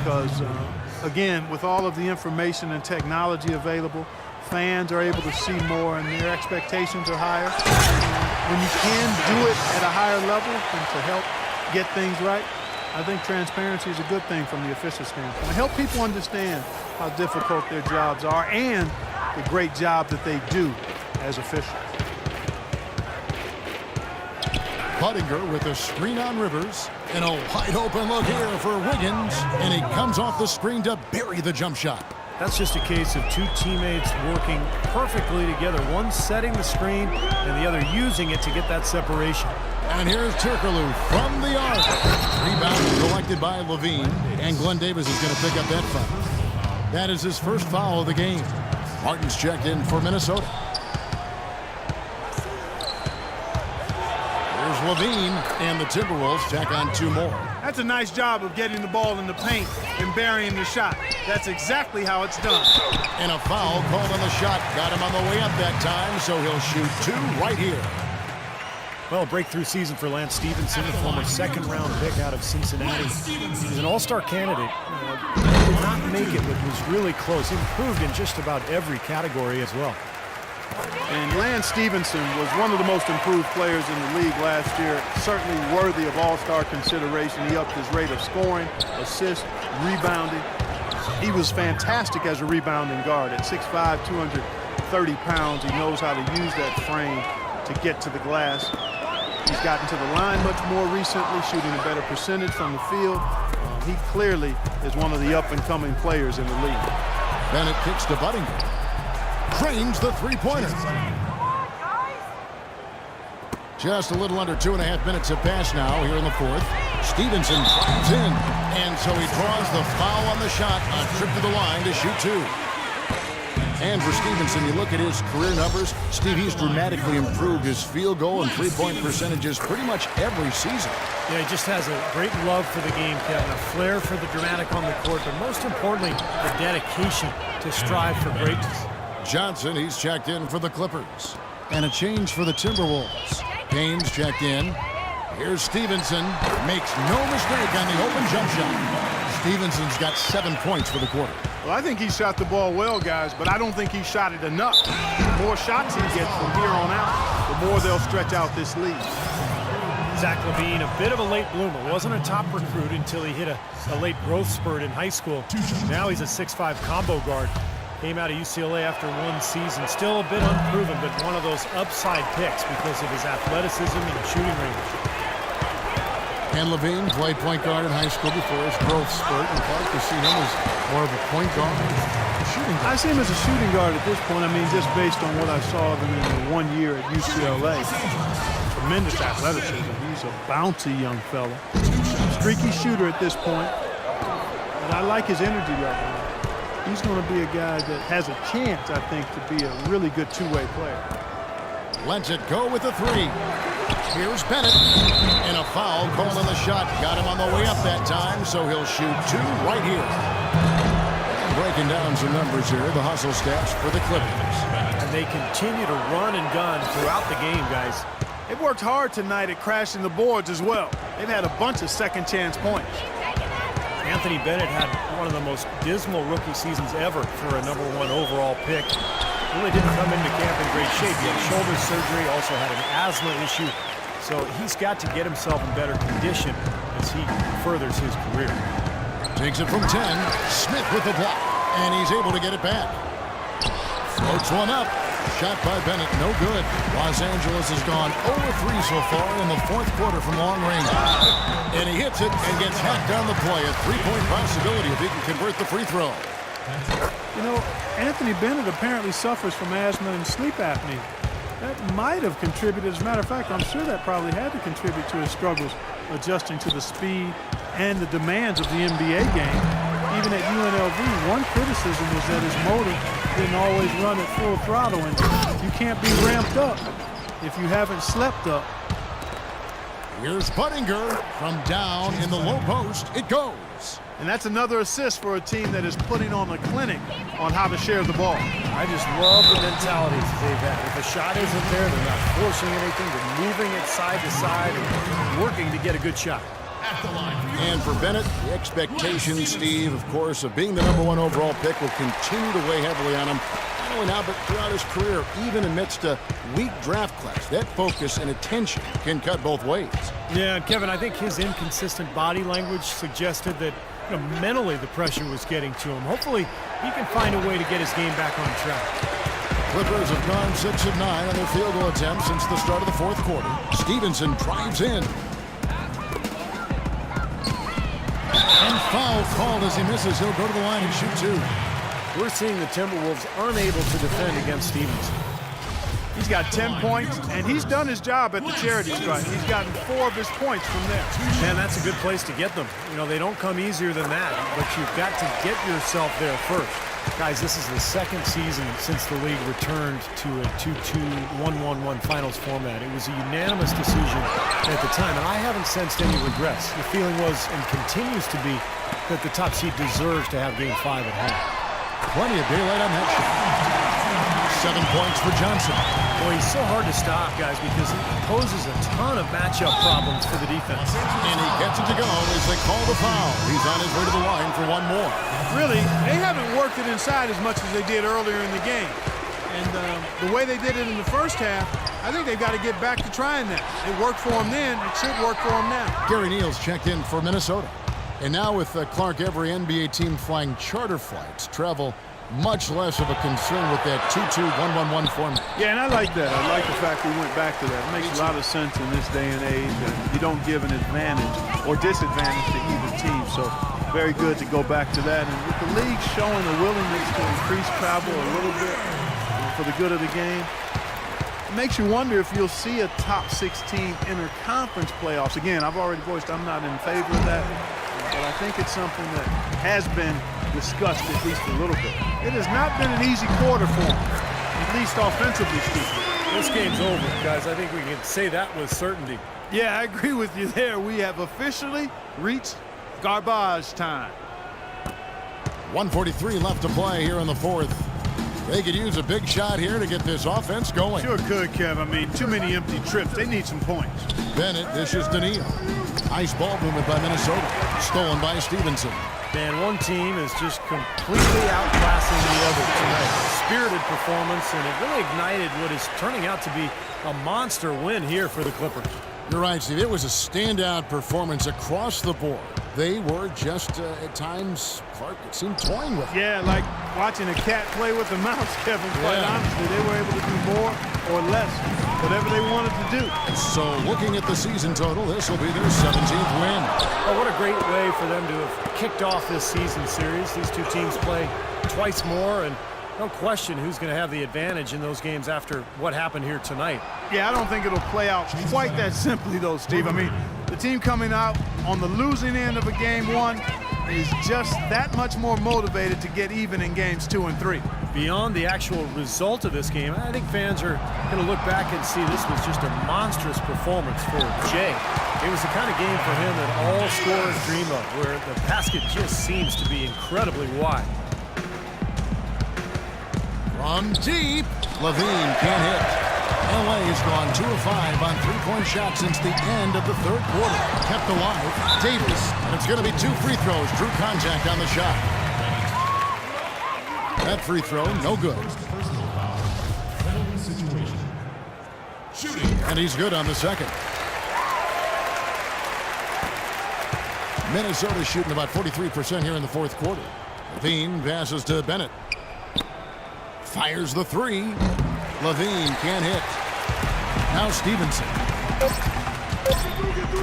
because, again, with all of the information and technology available, fans are able to see more and their expectations are higher. When you can do it at a higher level and to help get things right, I think transparency is a good thing from the official standpoint. Help people understand how difficult their jobs are and the great job that they do as officials. Buttinger with a screen on Rivers. And a wide open look here for Wiggins. And he comes off the screen to bury the jump shot. That's just a case of two teammates working perfectly together. One setting the screen and the other using it to get that separation. And here's Turkoglu from the arc. Rebound collected by Levine. And Glenn Davis is going to pick up that foul. That is his first foul of the game. Martin's checked in for Minnesota. Here's Levine, and the Timberwolves tack on two more. That's a nice job of getting the ball in the paint and burying the shot. That's exactly how it's done. And a foul called on the shot. Got him on the way up that time, so he'll shoot two right here. Well, a breakthrough season for Lance Stevenson, the former second-round pick out of Cincinnati. He's an all-star candidate. Did not make it, but was really close. Improved in just about every category as well. And Lance Stevenson was one of the most improved players in the league last year. Certainly worthy of all-star consideration. He upped his rate of scoring, assists, rebounding. He was fantastic as a rebounding guard. At 6'5", 230 pounds, he knows how to use that frame to get to the glass. He's gotten to the line much more recently, shooting a better percentage from the field. He clearly is one of the up-and-coming players in the league. Bennett kicks to Buttinger. Drains the three-pointer. Just a little under 2.5 minutes have passed now here in the fourth. Stevenson drives in, and so he draws the foul on the shot. A trip to the line to shoot two. And for Stevenson, you look at his career numbers, Steve, he's dramatically improved his field goal and three-point percentages pretty much every season. Yeah, he just has a great love for the game, Kevin, a flair for the dramatic on the court, but most importantly, the dedication to strive for greatness. Johnson, he's checked in for the Clippers. And a change for the Timberwolves. Payne's checked in. Here's Stevenson. Makes no mistake on the open jump shot. Stevenson's got 7 points for the quarter. Well, I think he shot the ball well, guys, but I don't think he shot it enough. The more shots he gets from here on out, the more they'll stretch out this lead. Zach LaVine, a bit of a late bloomer. Wasn't a top recruit until he hit a late growth spurt in high school. Now he's a 6'5" combo guard. Came out of UCLA after one season. Still a bit unproven, but one of those upside picks because of his athleticism and shooting range. And LaVine played point guard in high school before his growth spurt. And Clark, you see him as more of a point guard, a shooting guard. I see him as a shooting guard at this point. I mean, just based on what I saw of him in the 1 year at UCLA. Tremendous athleticism. He's a bouncy young fella. Streaky shooter at this point. But I like his energy level. He's going to be a guy that has a chance, I think, to be a really good two-way player. Lets it go with the three. Here's Bennett. And a foul called on the shot. Got him on the way up that time, so he'll shoot two right here. Breaking down some numbers here, the hustle stats for the Clippers. And they continue to run and gun throughout the game, guys. They've worked hard tonight at crashing the boards as well. They've had a bunch of second-chance points. Anthony Bennett had one of the most dismal rookie seasons ever for a #1 overall pick. Really didn't come into camp in great shape. He had shoulder surgery, also had an asthma issue. So he's got to get himself in better condition as he furthers his career. Takes it from 10. Smith with the block. And he's able to get it back. Floats one up. Shot by Bennett, no good. Los Angeles has gone 0-3 so far in the fourth quarter from long range. And he hits it and gets hacked on the play. A three-point possibility if he can convert the free throw. You know, Anthony Bennett apparently suffers from asthma and sleep apnea. That might have contributed. As a matter of fact, I'm sure that probably had to contribute to his struggles adjusting to the speed and the demands of the NBA game. Even at UNLV, one criticism was that his motor didn't always run at full throttle, and you can't be ramped up if you haven't slept up. Here's Buttinger from down in the low post. It goes. And that's another assist for a team that is putting on a clinic on how to share the ball. I just love the mentality they've had. If a shot isn't there, they're not forcing anything. They're moving it side to side and working to get a good shot. And for Bennett, the expectation, Steve, of course, of being the #1 overall pick will continue to weigh heavily on him. Not only now, but throughout his career, even amidst a weak draft class. That focus and attention can cut both ways. Yeah, and Kevin, I think his inconsistent body language suggested that mentally the pressure was getting to him. Hopefully, he can find a way to get his game back on track. Clippers have gone 6 of 9 on their field goal attempts since the start of the fourth quarter. Stevenson drives in. And foul called as he misses. He'll go to the line and shoot 2. We're seeing the Timberwolves unable to defend against Stevenson. He's got 10 points, and he's done his job at the charity stripe. He's gotten 4 of his points from there. Man, that's a good place to get them. They don't come easier than that, but you've got to get yourself there first. Guys, this is the second season since the league returned to a 2-2, 1-1-1 finals format. It was a unanimous decision at the time, and I haven't sensed any regrets. The feeling was, and continues to be, that the top seed deserves to have Game 5 at home. Plenty of daylight on that shot. 7 points for Johnson. Boy, he's so hard to stop, guys, because he poses a ton of matchup problems for the defense. And he gets it to go as they call the foul. He's on his way to the line for 1 more. Really, they haven't worked it inside as much as they did earlier in the game. And the way they did it in the first half, I think they've got to get back to trying that. It worked for them then. It should work for them now. Gary Neal's checked in for Minnesota. And now with Clark, every NBA team flying charter flights, travel much less of a concern with that 2-2, 1-1-1 format. Yeah, and I like that. I like the fact we went back to that. It makes a lot of sense in this day and age. You don't give an advantage or disadvantage to either team. So very good to go back to that. And with the league showing a willingness to increase travel a little bit for the good of the game, it makes you wonder if you'll see a top 16 interconference playoffs. Again, I've already voiced I'm not in favor of that, but I think it's something that has been discussed at least a little bit. It has not been an easy quarter for them, at least offensively speaking. This game's over, guys. I think we can say that with certainty. Yeah, I agree with you there. We have officially reached garbage time. 1:43 left to play here in the fourth. They could use a big shot here to get this offense going. Sure could, Kev. I mean, too many empty trips. They need some points. Bennett dishes to Neal. Nice ball movement by Minnesota. Stolen by Stevenson. Man, one team is just completely outclassing the other tonight. Spirited performance, and it really ignited what is turning out to be a monster win here for the Clippers. You're right, Steve. It was a standout performance across the board. They were just, at times, Clark, it seemed toying with it. Yeah, like watching a cat play with a mouse, Kevin. Quite honestly, they were able to do more or less, whatever they wanted to do. So looking at the season total, this will be their 17th win. Oh, what a great way for them to have kicked off this season series. These two teams play twice more, and no question who's going to have the advantage in those games after what happened here tonight. Yeah, I don't think it'll play out quite that simply, though, Steve. I mean, the team coming out on the losing end of a game 1 is just that much more motivated to get even in games 2 and 3. Beyond the actual result of this game, I think fans are going to look back and see this was just a monstrous performance for Jay. It was the kind of game for him that all scorers dream of, where the basket just seems to be incredibly wide. From deep, Levine can't hit. LA has gone 2 of 5 on three-point shots since the end of the third quarter. Kept alive, Davis, and it's going to be 2 free throws. Drew contact on the shot. That free throw, no good. And he's good on the second. Minnesota shooting about 43% here in the fourth quarter. Levine passes to Bennett. Fires the 3. Levine can't hit. Now Stevenson.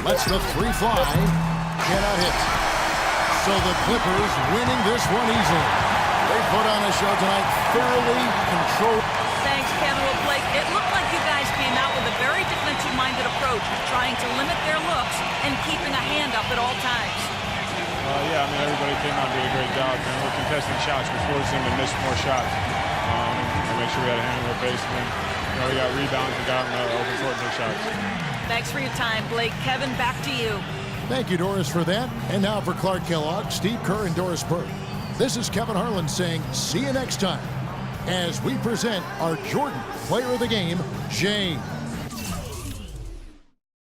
Lets the 3 fly. Cannot hit. So the Clippers winning this one easily. They put on a show tonight, thoroughly controlled. Thanks, Kevin. Well, Blake, it looked like you guys came out with a very defensive-minded approach, trying to limit their looks and keeping a hand up at all times. Yeah, I mean, everybody came out and did a great job. And we're contesting shots. We forced them to miss more shots. To make sure we had a hand in their face. And then, we got rebounds and got them to open court and take shots. Thanks for your time, Blake. Kevin, back to you. Thank you, Doris, for that. And now for Clark Kellogg, Steve Kerr, and Doris Burke. This is Kevin Harlan saying see you next time as we present our Jordan Player of the Game, James.